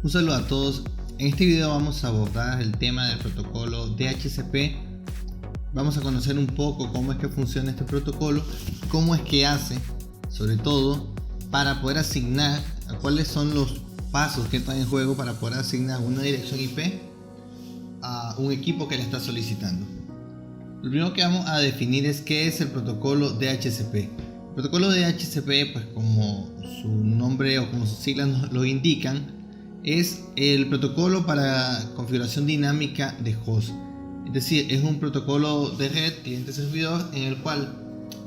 Un saludo a todos. En este video vamos a abordar el tema del protocolo DHCP. Vamos a conocer un poco cómo es que funciona este protocolo, cómo es que hace, sobre todo, para poder asignar, cuáles son los pasos que están en juego para poder asignar una dirección IP a un equipo que le está solicitando. Lo primero que vamos a definir es qué es el protocolo DHCP. El protocolo DHCP, pues como su nombre o como sus siglas nos lo indican, es el protocolo para configuración dinámica de host. Es decir, es un protocolo de red cliente-servidor en el cual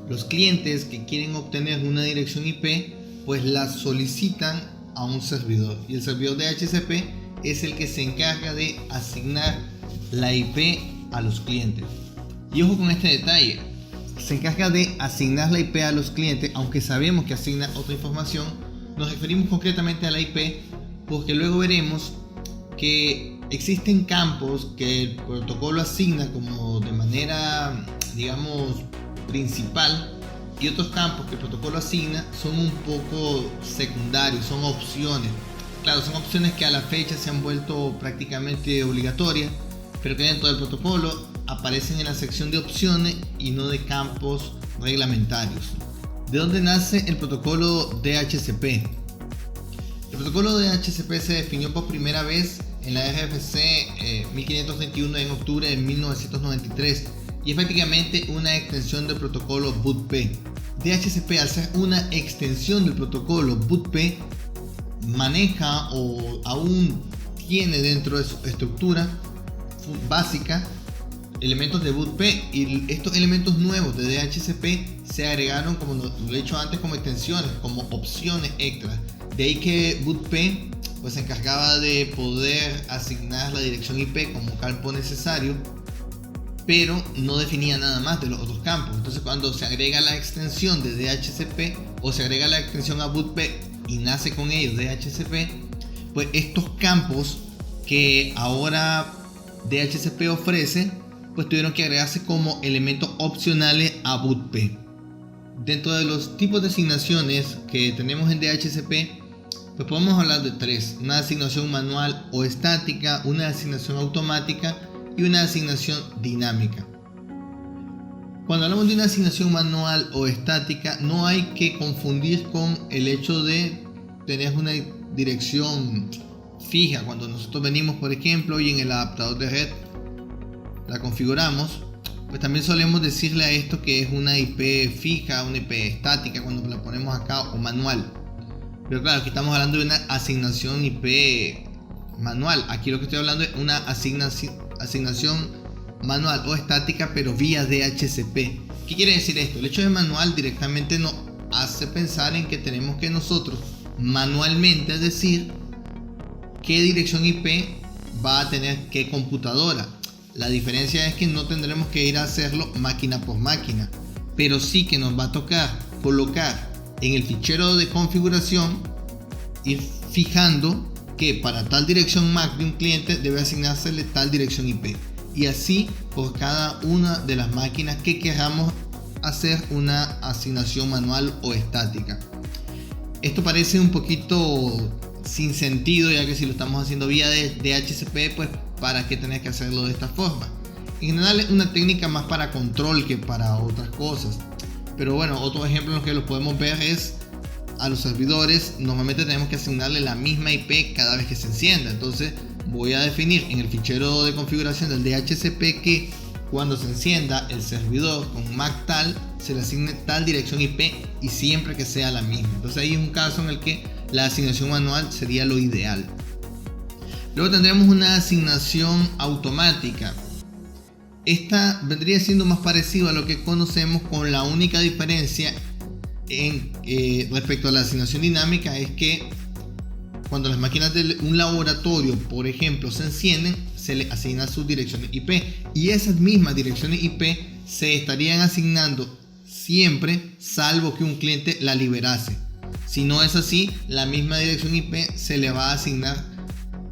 los clientes que quieren obtener una dirección IP pues la solicitan a un servidor, y el servidor DHCP es el que se encarga de asignar la IP a los clientes. Y ojo con este detalle, se encarga de asignar la IP a los clientes, aunque sabemos que asigna otra información. Nos referimos concretamente a la IP porque luego veremos que existen campos que el protocolo asigna como de manera, digamos, principal, y otros campos que el protocolo asigna son un poco secundarios, son opciones. Claro, son opciones que a la fecha se han vuelto prácticamente obligatorias, pero que dentro del protocolo aparecen en la sección de opciones y no de campos reglamentarios. ¿De dónde nace el protocolo DHCP? El protocolo DHCP se definió por primera vez en la RFC 1521 en octubre de 1993 y es prácticamente una extensión del protocolo BOOTP. DHCP, al ser una extensión del protocolo BOOTP, maneja o aún tiene dentro de su estructura básica elementos de BOOTP, y estos elementos nuevos de DHCP se agregaron, como lo he dicho antes, como extensiones, como opciones extras. De ahí que BOOTP pues se encargaba de poder asignar la dirección IP como campo necesario, pero no definía nada más de los otros campos. Entonces, cuando se agrega la extensión de DHCP o se agrega la extensión a BOOTP y nace con ellos DHCP, pues estos campos que ahora DHCP ofrece pues tuvieron que agregarse como elementos opcionales a BOOTP. Dentro de los tipos de asignaciones que tenemos en DHCP, pues podemos hablar de tres: una asignación manual o estática, una asignación automática y una asignación dinámica. Cuando hablamos de una asignación manual o estática, no hay que confundir con el hecho de tener una dirección fija. Cuando nosotros venimos, por ejemplo, y en el adaptador de red la configuramos, pues también solemos decirle a esto que es una IP fija, una IP estática cuando la ponemos acá, o manual. Pero claro, aquí estamos hablando de una asignación IP manual. Aquí lo que estoy hablando es una asignación manual o estática, pero vía DHCP. ¿Qué quiere decir esto? El hecho de manual directamente nos hace pensar en que tenemos que nosotros manualmente decir qué dirección IP va a tener qué computadora. La diferencia es que no tendremos que ir a hacerlo máquina por máquina, pero sí que nos va a tocar colocar en el fichero de configuración, ir fijando que para tal dirección MAC de un cliente debe asignársele tal dirección IP, y así por cada una de las máquinas que queramos hacer una asignación manual o estática. Esto parece un poquito sin sentido, ya que si lo estamos haciendo vía DHCP, pues para qué tener que hacerlo de esta forma. En general es una técnica más para control que para otras cosas. Pero bueno, otro ejemplo en el que lo podemos ver es a los servidores. Normalmente tenemos que asignarle la misma IP cada vez que se encienda. Entonces voy a definir en el fichero de configuración del DHCP que cuando se encienda el servidor con MAC tal, se le asigne tal dirección IP, y siempre que sea la misma. Entonces ahí es un caso en el que la asignación manual sería lo ideal. Luego tendremos una asignación automática. Esta vendría siendo más parecido a lo que conocemos, con la única diferencia respecto a la asignación dinámica es que cuando las máquinas de un laboratorio, por ejemplo, se encienden, se le asigna sus direcciones IP, y esas mismas direcciones IP se estarían asignando siempre, salvo que un cliente la liberase. Si no es así, la misma dirección IP se le va a asignar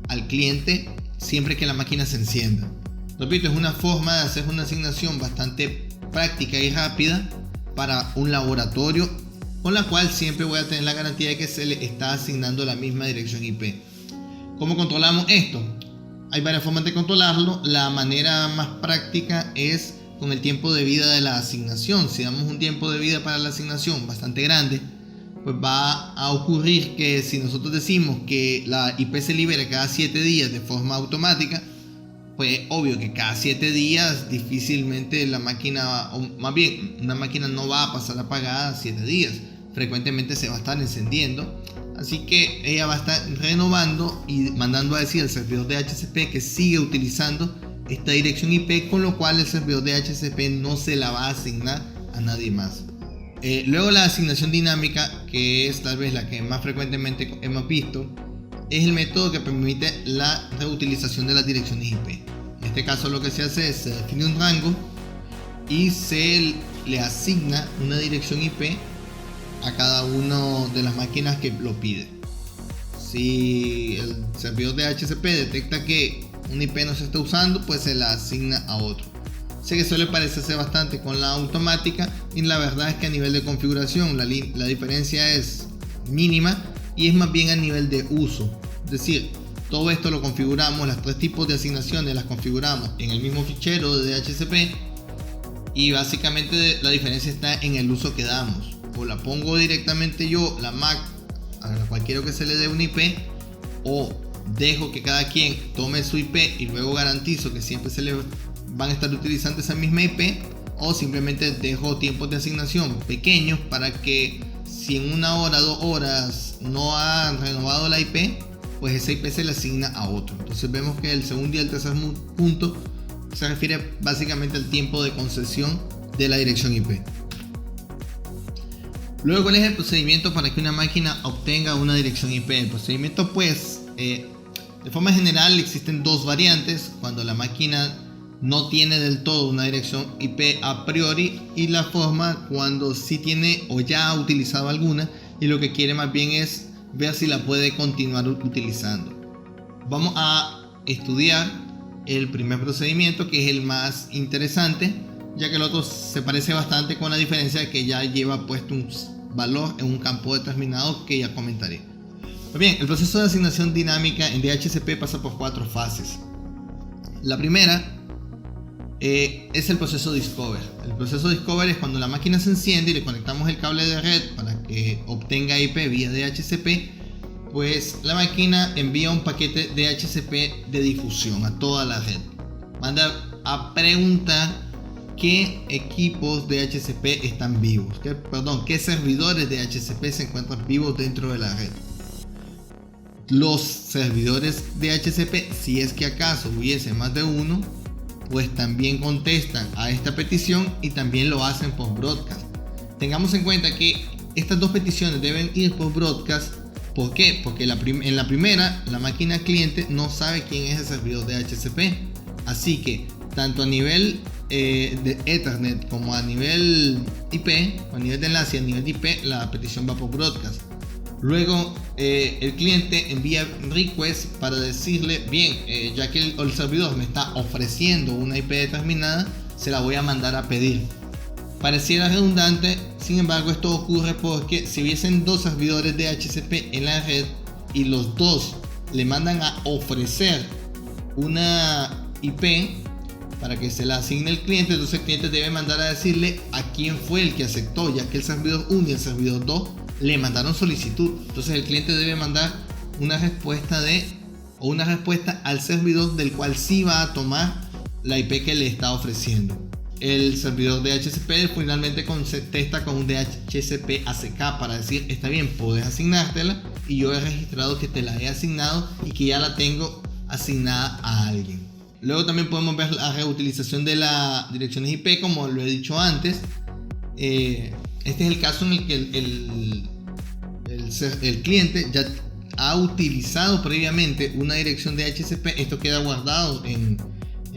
al cliente siempre que la máquina se encienda. Repito, es una forma de hacer una asignación bastante práctica y rápida para un laboratorio, con la cual siempre voy a tener la garantía de que se le está asignando la misma dirección IP. ¿Cómo controlamos esto? Hay varias formas de controlarlo. La manera más práctica es con el tiempo de vida de la asignación. Si damos un tiempo de vida para la asignación bastante grande, pues va a ocurrir que si nosotros decimos que la IP se libera cada 7 días de forma automática, pues obvio que cada 7 días difícilmente la máquina, o más bien una máquina no va a pasar apagada 7 días. Frecuentemente se va a estar encendiendo. Así que ella va a estar renovando y mandando a decir al servidor de DHCP que sigue utilizando esta dirección IP, con lo cual el servidor de DHCP no se la va a asignar a nadie más. Luego la asignación dinámica, que es tal vez la que más frecuentemente hemos visto, es el método que permite la reutilización de las direcciones IP. En este caso lo que se hace es se define un rango y se le asigna una dirección IP a cada una de las máquinas que lo pide. Si el servidor de DHCP detecta que una IP no se está usando, pues se la asigna a otro. Sé que suele parecerse bastante con la automática, y la verdad es que a nivel de configuración la diferencia es mínima y es más bien a nivel de uso. Es decir, todo esto lo configuramos, las 3 tipos de asignaciones las configuramos en el mismo fichero de DHCP, y básicamente la diferencia está en el uso que damos. O la pongo directamente yo, la Mac, a cualquiera que se le dé una IP, o dejo que cada quien tome su IP y luego garantizo que siempre se le van a estar utilizando esa misma IP, o simplemente dejo tiempos de asignación pequeños para que si en 1 hora, 2 horas no han renovado la IP, pues esa IP se le asigna a otro. Entonces vemos que el segundo y el tercer punto se refiere básicamente al tiempo de concesión de la dirección IP. Luego, ¿cuál es el procedimiento para que una máquina obtenga una dirección IP? El procedimiento, pues, de forma general existen 2 variantes: cuando la máquina no tiene del todo una dirección IP a priori, y la forma cuando sí tiene o ya ha utilizado alguna y lo que quiere más bien es ver si la puede continuar utilizando. Vamos a estudiar el primer procedimiento, que es el más interesante, ya que el otro se parece bastante, con la diferencia de que ya lleva puesto un valor en un campo determinado que ya comentaré. Pues bien, el proceso de asignación dinámica en DHCP pasa por 4 fases. La primera es el proceso Discover. El proceso Discover es cuando la máquina se enciende y le conectamos el cable de red para que obtenga IP vía DHCP. Pues la máquina envía un paquete DHCP de difusión a toda la red. Manda a preguntar qué equipos de DHCP están vivos, qué servidores de DHCP se encuentran vivos dentro de la red. Los servidores de DHCP, si es que acaso hubiese más de uno, pues también contestan a esta petición y también lo hacen por broadcast. Tengamos en cuenta que estas 2 peticiones deben ir por broadcast. ¿Por qué? Porque en la primera, la máquina cliente no sabe quién es el servidor de DHCP. Así que tanto a nivel de Ethernet como a nivel IP, a nivel de enlace y a nivel de IP, la petición va por broadcast. Luego el cliente envía request para decirle, bien, ya que el servidor me está ofreciendo una IP determinada, se la voy a mandar a pedir. Pareciera redundante, sin embargo esto ocurre porque si hubiesen 2 servidores de DHCP en la red y los 2 le mandan a ofrecer una IP para que se la asigne el cliente, entonces el cliente debe mandar a decirle a quién fue el que aceptó, ya que el servidor 1 y el servidor 2 le mandaron solicitud. Entonces el cliente debe mandar una respuesta al servidor del cual sí va a tomar la IP que le está ofreciendo. El servidor de DHCP finalmente contesta con un DHCP ACK para decir, está bien, puedes asignártela y yo he registrado que te la he asignado y que ya la tengo asignada a alguien. Luego también podemos ver la reutilización de las direcciones IP, como lo he dicho antes. Este es el caso en el que el cliente ya ha utilizado previamente una dirección de DHCP. Esto queda guardado en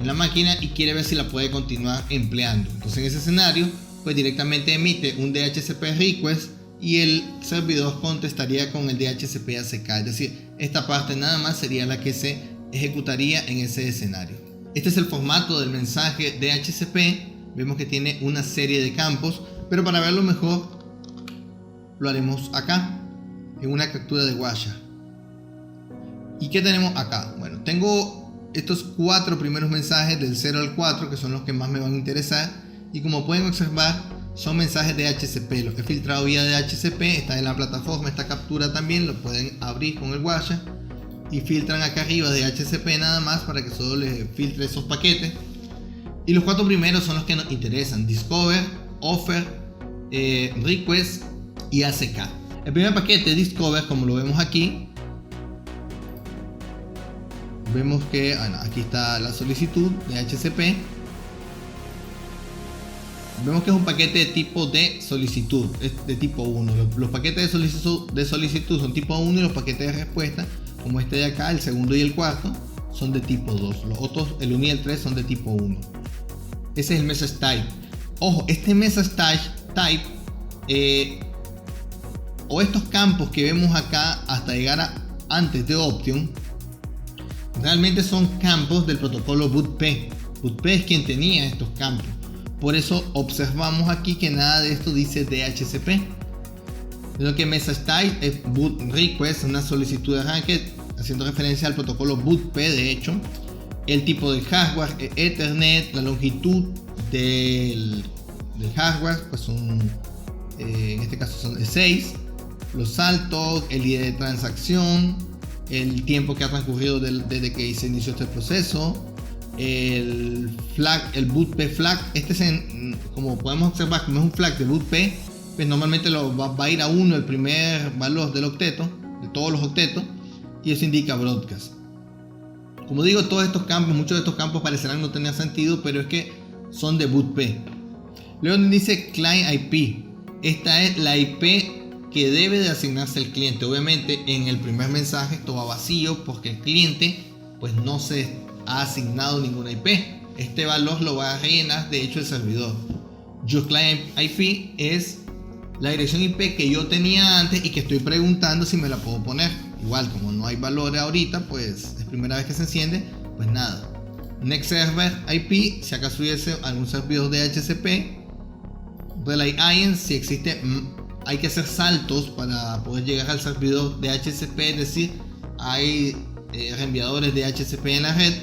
la máquina y quiere ver si la puede continuar empleando. Entonces en ese escenario, pues directamente emite un DHCP request y el servidor contestaría con el DHCP ACK. Es decir, esta parte nada más sería la que se ejecutaría en ese escenario. Este es el formato del mensaje DHCP. Vemos que tiene una serie de campos, pero para verlo mejor lo haremos acá en una captura de Wireshark. ¿Y qué tenemos acá? Bueno, tengo estos 4 primeros mensajes del 0 al 4 que son los que más me van a interesar, y como pueden observar son mensajes de HCP, los que he filtrado vía de HCP. Está en la plataforma esta captura también, lo pueden abrir con el Wireshark y filtran acá arriba de HCP nada más para que solo les filtre esos paquetes. Y los 4 primeros son los que nos interesan: Discover, Offer, Request y ACK. El primer paquete, Discover, como lo vemos aquí, vemos que aquí está la solicitud de HCP. Vemos que es un paquete de tipo de solicitud, es de tipo 1. Los paquetes de solicitud son tipo 1 y los paquetes de respuesta, como este de acá, el segundo y el cuarto, son de tipo 2. Los otros, el 1 y el 3, son de tipo 1. Ese es el message type. Ojo, este message type o estos campos que vemos acá hasta llegar a antes de Option, realmente son campos del protocolo BootP. BootP es quien tenía estos campos. Por eso observamos aquí que nada de esto dice DHCP. Lo que message type es boot request, una solicitud de arranque, haciendo referencia al protocolo BootP de hecho. El tipo de hardware es Ethernet, la longitud del hardware pues son, en este caso son 6. Los saltos, el ID de transacción, el tiempo que ha transcurrido desde que se inició este proceso, el flag, el BootP flag. Este es como podemos observar, como es un flag de BootP, pues normalmente va a ir a 1 el primer valor del octeto, de todos los octetos, y eso indica broadcast. Como digo, todos estos campos, muchos de estos campos parecerán no tener sentido, pero es que son de BootP. Luego dice Client IP. Esta es la IP que debe de asignarse al cliente. Obviamente en el primer mensaje esto va vacío porque el cliente pues no se ha asignado ninguna IP. Este valor lo va a rellenar de hecho el servidor. Your Client IP es la dirección IP que yo tenía antes y que estoy preguntando si me la puedo poner. Igual, como no hay valores ahorita, pues es primera vez que se enciende, pues nada. Next Server IP, si acaso hubiese algún servidor de HCP. Relay IAM, si existe, hay que hacer saltos para poder llegar al servidor de HCP, es decir, hay reenviadores de HCP en la red.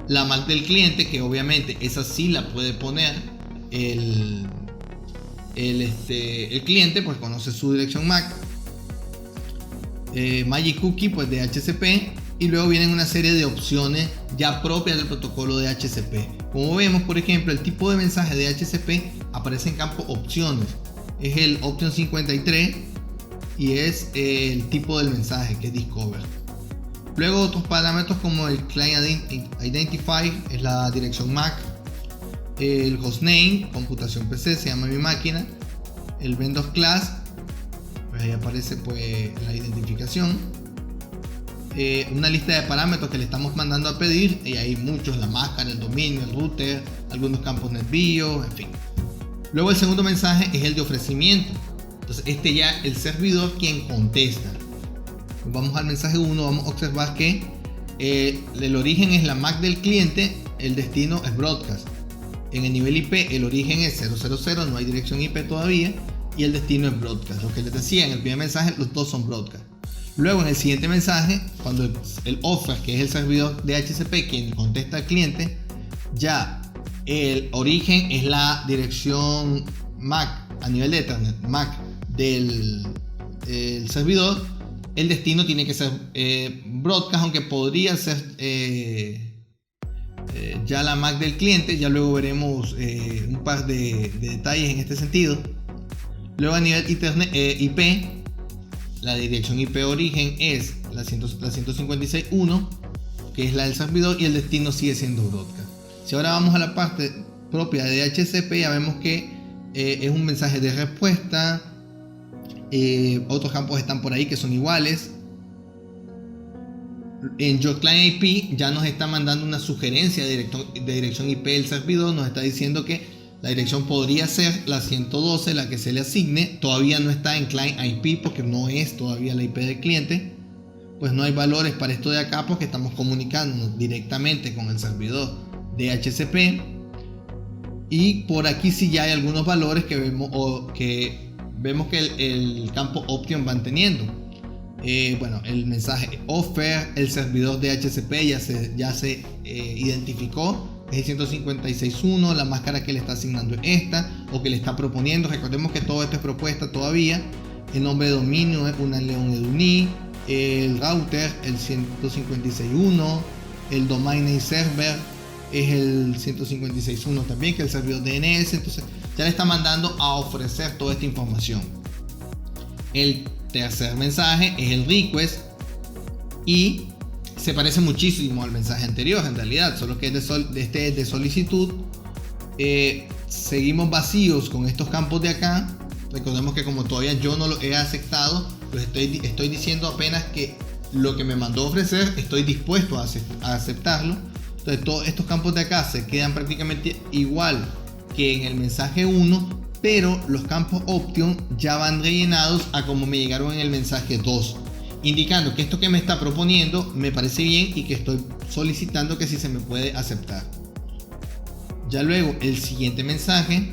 La MAC del cliente, que obviamente esa sí la puede poner el cliente, pues conoce su dirección MAC. Magic Cookie, pues de HCP, y luego vienen una serie de opciones ya propias del protocolo de HCP. Como vemos, por ejemplo, el tipo de mensaje de HCP aparece en campo opciones, es el option 53 y es el tipo del mensaje que es Discover. Luego otros parámetros como el Client Identifier, es la dirección MAC, el hostname, computación PC, se llama mi máquina, el vendor class, pues ahí aparece pues la identificación, una lista de parámetros que le estamos mandando a pedir, y hay muchos: la máscara, el dominio, el router, algunos campos NetBIOS, en fin. Luego el segundo mensaje es el de ofrecimiento, entonces este ya el servidor quien contesta. Vamos al mensaje 1, vamos a observar que el origen es la MAC del cliente, el destino es broadcast. En el nivel IP el origen es 000, no hay dirección IP todavía, y el destino es broadcast. Lo que les decía en el primer mensaje, los dos son broadcast. Luego en el siguiente mensaje, cuando el offer, que es el servidor de HCP quien contesta al cliente, ya el origen es la dirección MAC a nivel de Ethernet, MAC del servidor. El destino tiene que ser broadcast, aunque podría ser ya la MAC del cliente. Ya luego veremos un par de detalles en este sentido. Luego a nivel IP, la dirección IP origen es la 156.1, que es la del servidor, y el destino sigue siendo broadcast. Si ahora vamos a la parte propia de DHCP, ya vemos que es un mensaje de respuesta. Otros campos están por ahí que son iguales. En Your Client IP ya nos está mandando una sugerencia de dirección IP del servidor. Nos está diciendo que la dirección podría ser la 112, la que se le asigne. Todavía no está en Client IP porque no es todavía la IP del cliente. Pues no hay valores para esto de acá porque estamos comunicándonos directamente con el servidor de HCP. Y por aquí sí ya hay algunos valores que vemos que el campo option van teniendo. Bueno, el mensaje offer, el servidor de DHCP ya se identificó, es el 156.1, la máscara que le está asignando es esta, o que le está proponiendo. Recordemos que todo esto es propuesta todavía. El nombre de dominio es una León Eduni, el router el 156.1, el domain name server es el 156.1 también, que es el servidor DNS. Entonces ya le está mandando a ofrecer toda esta información. El tercer mensaje es el request y se parece muchísimo al mensaje anterior en realidad, solo que este es de solicitud. Seguimos vacíos con estos campos de acá. Recordemos que como todavía yo no lo he aceptado, pues estoy diciendo apenas que lo que me mandó a ofrecer estoy dispuesto a aceptarlo. Entonces todos estos campos de acá se quedan prácticamente igual que en el mensaje 1, pero los campos option ya van rellenados a como me llegaron en el mensaje 2, indicando que esto que me está proponiendo me parece bien y que estoy solicitando que si se me puede aceptar. Ya luego el siguiente mensaje,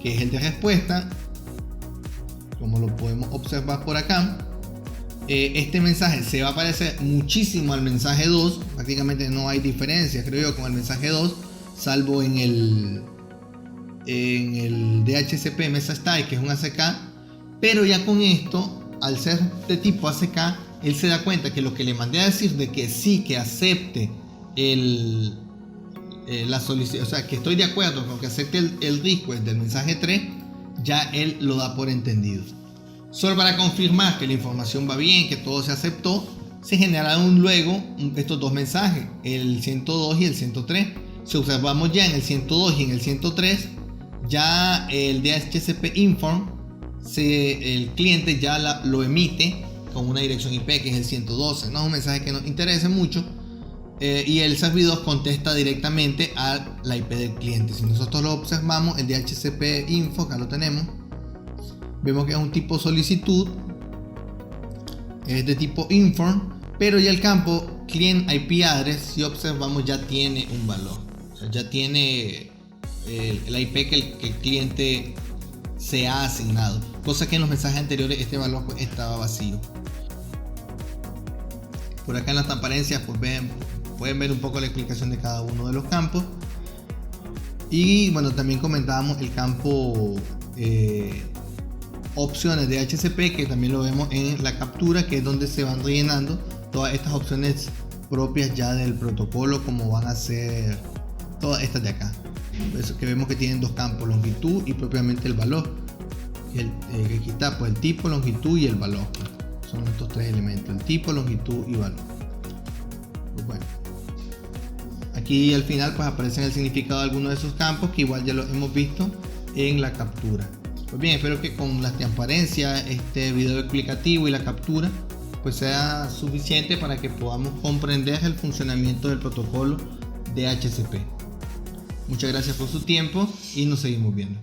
que es el de respuesta, como lo podemos observar por acá, este mensaje se va a parecer muchísimo al mensaje 2, prácticamente no hay diferencia creo yo con el mensaje 2, salvo en el DHCP Message Type, que es un ACK, pero ya con esto, al ser de tipo ACK, él se da cuenta que lo que le mandé a decir de que sí, que acepte la solicitud, o sea, que estoy de acuerdo con que acepte el request del mensaje 3, ya él lo da por entendido. Solo para confirmar que la información va bien, que todo se aceptó, se generaron luego estos dos mensajes, el 102 y el 103. Si observamos ya en el 102 y en el 103, ya el DHCP Inform, el cliente ya lo emite con una dirección IP que es el 112. No es un mensaje que nos interese mucho, y el servidor contesta directamente a la IP del cliente. Si nosotros lo observamos, el DHCP Info, acá lo tenemos, vemos que es un tipo solicitud, es de tipo Inform, pero ya el campo Client IP Address, si observamos, ya tiene un valor, o sea, ya tiene la IP que el cliente se ha asignado, cosa que en los mensajes anteriores este valor pues estaba vacío. Por acá en las transparencias pues pueden ver un poco la explicación de cada uno de los campos. Y bueno, también comentábamos el campo opciones de DHCP, que también lo vemos en la captura, que es donde se van rellenando todas estas opciones propias ya del protocolo, como van a ser todas estas de acá. Por eso que vemos que tienen dos campos, longitud y propiamente el valor. Aquí está pues el tipo, longitud y el valor. Son estos tres elementos: el tipo, longitud y valor. Pues bueno, aquí al final pues aparecen el significado de algunos de esos campos, que igual ya los hemos visto en la captura. Pues bien, espero que con las transparencias, este video explicativo y la captura pues sea suficiente para que podamos comprender el funcionamiento del protocolo DHCP. Muchas gracias por su tiempo y nos seguimos viendo.